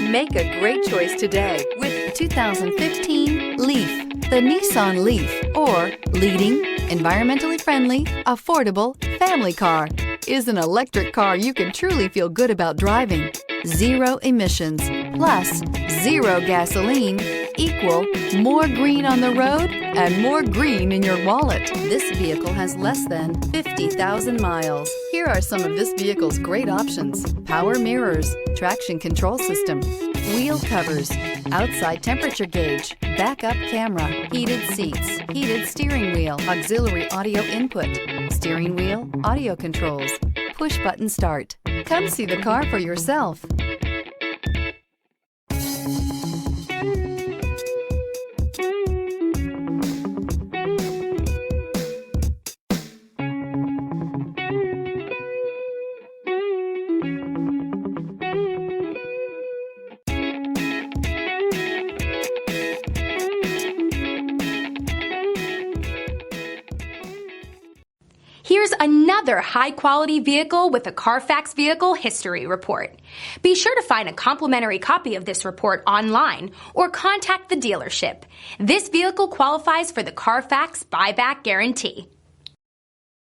Make a great choice today with 2015 LEAF. The Nissan LEAF, or leading, environmentally friendly, affordable family car, is an electric car you can truly feel good about driving. Zero emissions plus zero gasoline equal more green on the road and more green in your wallet. This vehicle has less than 50,000 miles. Here are some of this vehicle's great options: power mirrors, traction control system, wheel covers, outside temperature gauge, backup camera, heated seats, heated steering wheel, auxiliary audio input, steering wheel audio controls, push button start. Come see the car for yourself. Here's another high-quality vehicle with a Carfax Vehicle History Report. Be sure to find a complimentary copy of this report online or contact the dealership. This vehicle qualifies for the Carfax Buyback Guarantee.